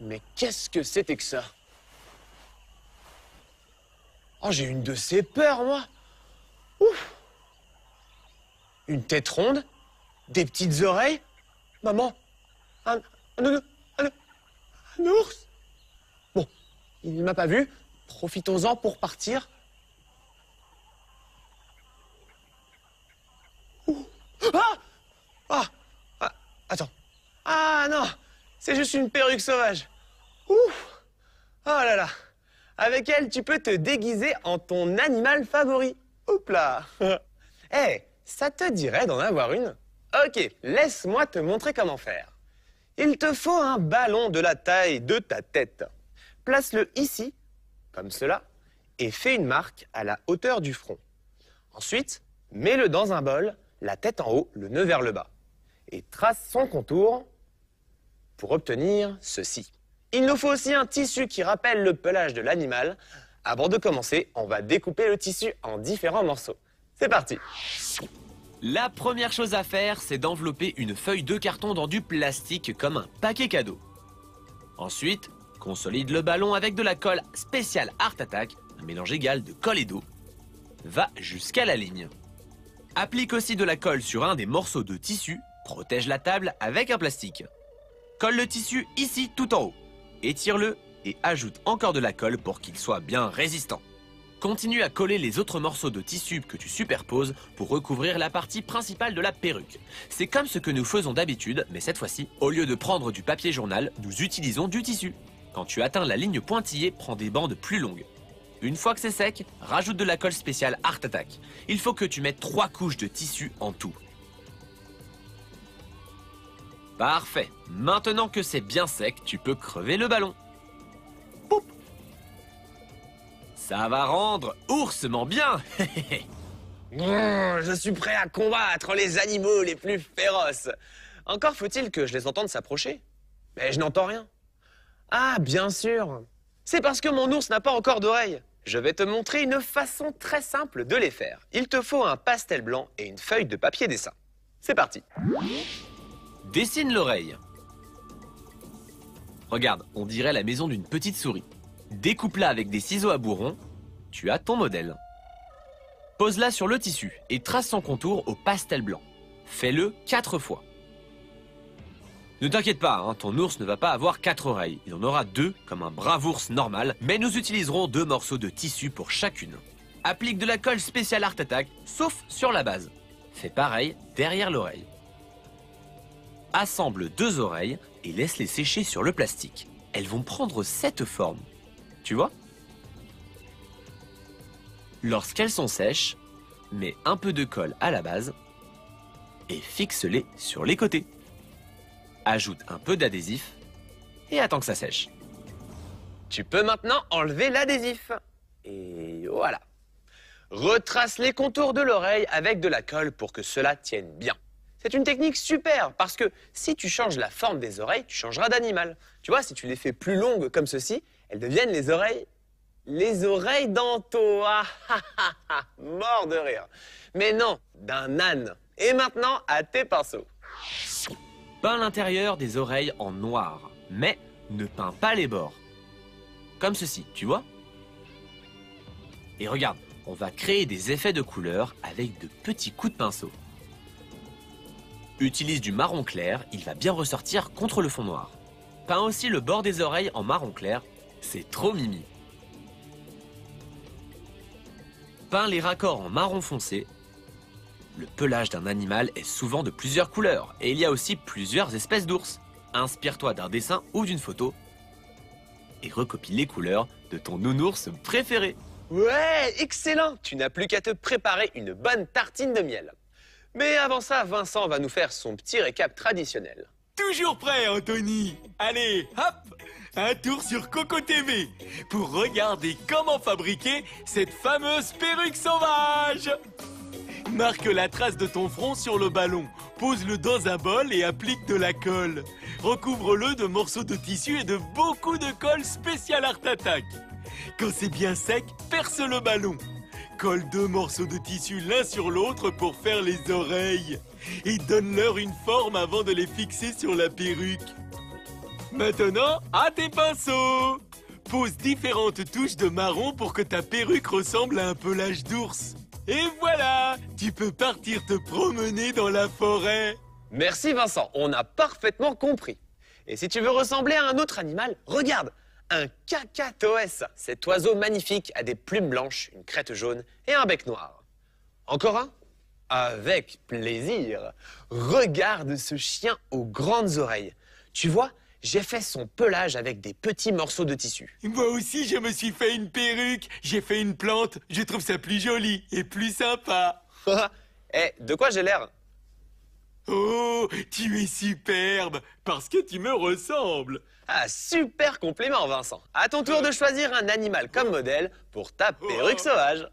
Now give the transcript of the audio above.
Mais qu'est-ce que c'était que ça? Oh, j'ai une de ces peurs, moi. Ouf. Une tête ronde, des petites oreilles. Maman, un ours. Bon, il ne m'a pas vu. Profitons-en pour partir. Ouh. Attends. Ah non, c'est juste une perruque sauvage. Ouf. Oh là là. Avec elle, tu peux te déguiser en ton animal favori. Hop là. Hey, ça te dirait d'en avoir une? Ok, laisse-moi te montrer comment faire. Il te faut un ballon de la taille de ta tête. Place-le ici, comme cela, et fais une marque à la hauteur du front. Ensuite, mets-le dans un bol, la tête en haut, le nœud vers le bas. Et trace son contour pour obtenir ceci. Il nous faut aussi un tissu qui rappelle le pelage de l'animal. Avant de commencer, on va découper le tissu en différents morceaux. C'est parti! La première chose à faire, c'est d'envelopper une feuille de carton dans du plastique comme un paquet cadeau. Ensuite, consolide le ballon avec de la colle spéciale Art Attack, un mélange égal de colle et d'eau. Va jusqu'à la ligne. Applique aussi de la colle sur un des morceaux de tissu, protège la table avec un plastique. Colle le tissu ici tout en haut. Étire-le et ajoute encore de la colle pour qu'il soit bien résistant. Continue à coller les autres morceaux de tissu que tu superposes pour recouvrir la partie principale de la perruque. C'est comme ce que nous faisons d'habitude, mais cette fois-ci, au lieu de prendre du papier journal, nous utilisons du tissu. Quand tu atteins la ligne pointillée, prends des bandes plus longues. Une fois que c'est sec, rajoute de la colle spéciale Art Attack. Il faut que tu mettes 3 couches de tissu en tout. Parfait. Maintenant que c'est bien sec, tu peux crever le ballon. Poup. Ça va rendre oursement bien. Je suis prêt à combattre les animaux les plus féroces. Encore faut-il que je les entende s'approcher. Mais je n'entends rien. Ah, bien sûr. C'est parce que mon ours n'a pas encore d'oreilles. Je vais te montrer une façon très simple de les faire. Il te faut un pastel blanc et une feuille de papier dessin. C'est parti. Dessine l'oreille. Regarde, on dirait la maison d'une petite souris. Découpe-la avec des ciseaux à bourron. Tu as ton modèle. Pose-la sur le tissu et trace son contour au pastel blanc. Fais-le 4 fois. Ne t'inquiète pas, hein, ton ours ne va pas avoir 4 oreilles. Il en aura 2 comme un brave ours normal, mais nous utiliserons 2 morceaux de tissu pour chacune. Applique de la colle spéciale Art Attack, sauf sur la base. Fais pareil derrière l'oreille. Assemble 2 oreilles et laisse-les sécher sur le plastique. Elles vont prendre cette forme. Tu vois? Lorsqu'elles sont sèches, mets un peu de colle à la base et fixe-les sur les côtés. Ajoute un peu d'adhésif et attends que ça sèche. Tu peux maintenant enlever l'adhésif. Et voilà. Retrace les contours de l'oreille avec de la colle pour que cela tienne bien. C'est une technique super parce que si tu changes la forme des oreilles, tu changeras d'animal. Tu vois, si tu les fais plus longues comme ceci, elles deviennent les oreilles d'Anto. Ah, mort de rire. Mais non, d'un âne. Et maintenant, à tes pinceaux. Peins l'intérieur des oreilles en noir, mais ne peins pas les bords. Comme ceci, tu vois? Et regarde, on va créer des effets de couleur avec de petits coups de pinceau. Utilise du marron clair, il va bien ressortir contre le fond noir. Peins aussi le bord des oreilles en marron clair, c'est trop mimi. Peins les raccords en marron foncé. Le pelage d'un animal est souvent de plusieurs couleurs et il y a aussi plusieurs espèces d'ours. Inspire-toi d'un dessin ou d'une photo et recopie les couleurs de ton nounours préféré. Ouais, excellent! Tu n'as plus qu'à te préparer une bonne tartine de miel. Mais avant ça, Vincent va nous faire son petit récap traditionnel. Toujours prêt, Anthony. Allez, hop, un tour sur Coco TV pour regarder comment fabriquer cette fameuse perruque sauvage. Marque la trace de ton front sur le ballon. Pose-le dans un bol et applique de la colle. Recouvre-le de morceaux de tissu et de beaucoup de colle spéciale Art Attack. Quand c'est bien sec, perce le ballon. Colle 2 morceaux de tissu l'un sur l'autre pour faire les oreilles. Et donne-leur une forme avant de les fixer sur la perruque. Maintenant, à tes pinceaux! Pose différentes touches de marron pour que ta perruque ressemble à un pelage d'ours. Et voilà! Tu peux partir te promener dans la forêt. Merci Vincent, on a parfaitement compris. Et si tu veux ressembler à un autre animal, regarde, un cacatoès. Cet oiseau magnifique a des plumes blanches, une crête jaune et un bec noir. Encore un? Avec plaisir. Regarde ce chien aux grandes oreilles. Tu vois, j'ai fait son pelage avec des petits morceaux de tissu. Moi aussi, je me suis fait une perruque. J'ai fait une plante. Je trouve ça plus joli et plus sympa. Eh, de quoi j'ai l'air? Oh, tu es superbe parce que tu me ressembles. Ah, super compliment Vincent. À ton tour de choisir un animal comme modèle pour ta perruque sauvage.